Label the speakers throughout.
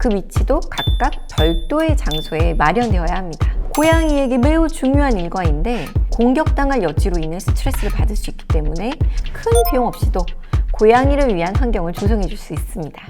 Speaker 1: 그 위치도 각각 별도의 장소에 마련되어야 합니다. 고양이에게 매우 중요한 일과인데 공격당할 여지로 인해 스트레스를 받을 수 있기 때문에 큰 비용 없이도 고양이를 위한 환경을 조성해 줄 수 있습니다.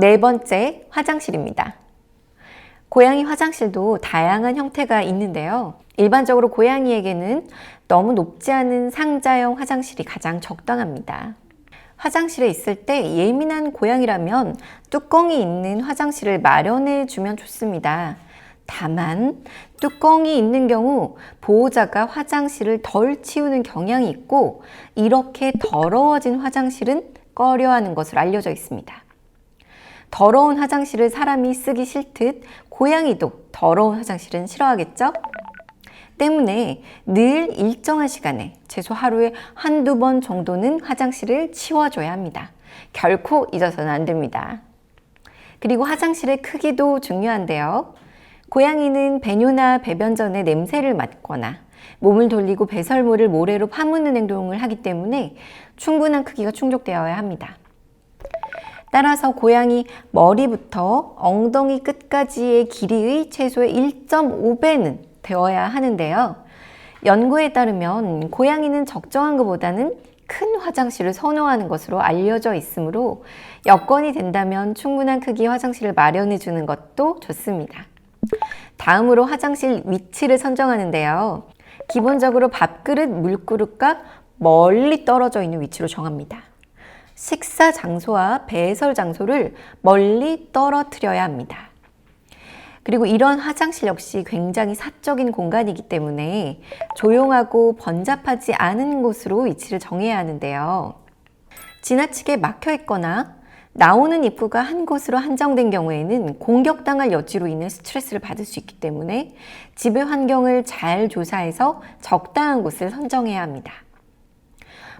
Speaker 1: 네 번째, 화장실입니다. 고양이 화장실도 다양한 형태가 있는데요. 일반적으로 고양이에게는 너무 높지 않은 상자형 화장실이 가장 적당합니다. 화장실에 있을 때 예민한 고양이라면 뚜껑이 있는 화장실을 마련해 주면 좋습니다. 다만 뚜껑이 있는 경우 보호자가 화장실을 덜 치우는 경향이 있고 이렇게 더러워진 화장실은 꺼려하는 것으로 알려져 있습니다. 더러운 화장실을 사람이 쓰기 싫듯 고양이도 더러운 화장실은 싫어하겠죠? 때문에 늘 일정한 시간에 최소 하루에 한두 번 정도는 화장실을 치워줘야 합니다. 결코 잊어서는 안 됩니다. 그리고 화장실의 크기도 중요한데요. 고양이는 배뇨나 배변 전에 냄새를 맡거나 몸을 돌리고 배설물을 모래로 파묻는 행동을 하기 때문에 충분한 크기가 충족되어야 합니다. 따라서 고양이 머리부터 엉덩이 끝까지의 길이의 최소의 1.5배는 되어야 하는데요. 연구에 따르면 고양이는 적정한 것보다는 큰 화장실을 선호하는 것으로 알려져 있으므로 여건이 된다면 충분한 크기의 화장실을 마련해 주는 것도 좋습니다. 다음으로 화장실 위치를 선정하는데요. 기본적으로 밥그릇, 물그릇과 멀리 떨어져 있는 위치로 정합니다. 식사 장소와 배설 장소를 멀리 떨어뜨려야 합니다. 그리고 이런 화장실 역시 굉장히 사적인 공간이기 때문에 조용하고 번잡하지 않은 곳으로 위치를 정해야 하는데요. 지나치게 막혀 있거나 나오는 입구가 한 곳으로 한정된 경우에는 공격당할 여지로 인해 스트레스를 받을 수 있기 때문에 집의 환경을 잘 조사해서 적당한 곳을 선정해야 합니다.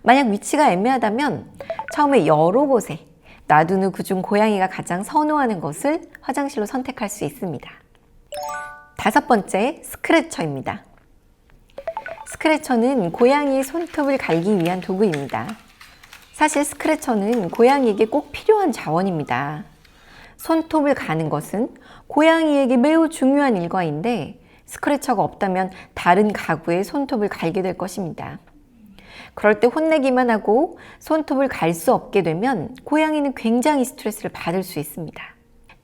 Speaker 1: 만약 위치가 애매하다면 처음에 여러 곳에 놔둔 후 그중 고양이가 가장 선호하는 것을 화장실로 선택할 수 있습니다. 다섯 번째, 스크래처입니다. 스크래처는 고양이의 손톱을 갈기 위한 도구입니다. 사실 스크래처는 고양이에게 꼭 필요한 자원입니다. 손톱을 가는 것은 고양이에게 매우 중요한 일과인데 스크래처가 없다면 다른 가구에 손톱을 갈게 될 것입니다. 그럴 때 혼내기만 하고 손톱을 갈 수 없게 되면 고양이는 굉장히 스트레스를 받을 수 있습니다.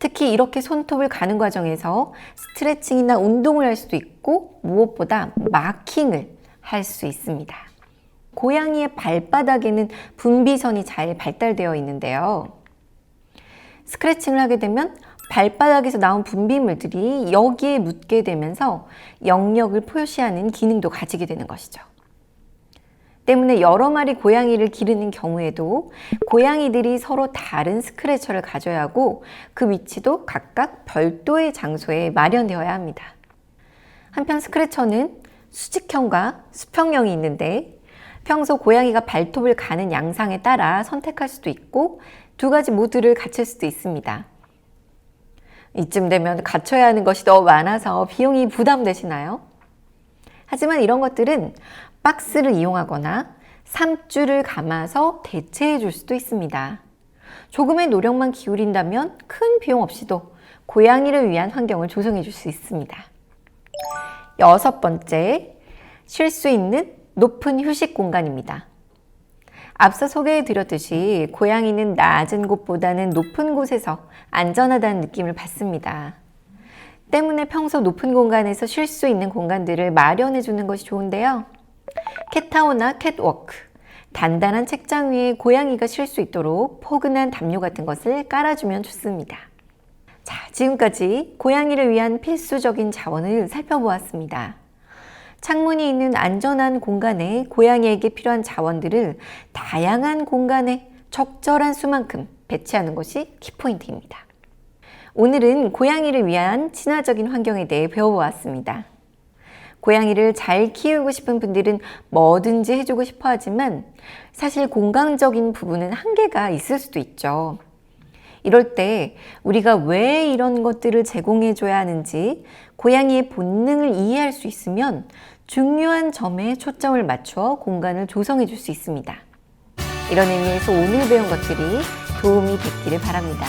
Speaker 1: 특히 이렇게 손톱을 가는 과정에서 스트레칭이나 운동을 할 수도 있고 무엇보다 마킹을 할 수 있습니다. 고양이의 발바닥에는 분비선이 잘 발달되어 있는데요. 스크래칭을 하게 되면 발바닥에서 나온 분비물들이 여기에 묻게 되면서 영역을 표시하는 기능도 가지게 되는 것이죠. 때문에 여러 마리 고양이를 기르는 경우에도 고양이들이 서로 다른 스크래처를 가져야 하고 그 위치도 각각 별도의 장소에 마련되어야 합니다. 한편 스크래처는 수직형과 수평형이 있는데 평소 고양이가 발톱을 가는 양상에 따라 선택할 수도 있고 두 가지 모두를 갖출 수도 있습니다. 이쯤 되면 갖춰야 하는 것이 너무 많아서 비용이 부담되시나요? 하지만 이런 것들은 박스를 이용하거나 3줄을 감아서 대체해 줄 수도 있습니다. 조금의 노력만 기울인다면 큰 비용 없이도 고양이를 위한 환경을 조성해 줄 수 있습니다. 6번째, 쉴 수 있는 높은 휴식 공간입니다. 앞서 소개해 드렸듯이 고양이는 낮은 곳보다는 높은 곳에서 안전하다는 느낌을 받습니다. 때문에 평소 높은 공간에서 쉴 수 있는 공간들을 마련해 주는 것이 좋은데요. 캣타워나 캣워크, 단단한 책장 위에 고양이가 쉴 수 있도록 포근한 담요 같은 것을 깔아주면 좋습니다. 자, 지금까지 고양이를 위한 필수적인 자원을 살펴보았습니다. 창문이 있는 안전한 공간에 고양이에게 필요한 자원들을 다양한 공간에 적절한 수만큼 배치하는 것이 키포인트입니다. 오늘은 고양이를 위한 친화적인 환경에 대해 배워보았습니다. 고양이를 잘 키우고 싶은 분들은 뭐든지 해주고 싶어 하지만 사실 공간적인 부분은 한계가 있을 수도 있죠. 이럴 때 우리가 왜 이런 것들을 제공해줘야 하는지 고양이의 본능을 이해할 수 있으면 중요한 점에 초점을 맞추어 공간을 조성해 줄 수 있습니다. 이런 의미에서 오늘 배운 것들이 도움이 됐기를 바랍니다.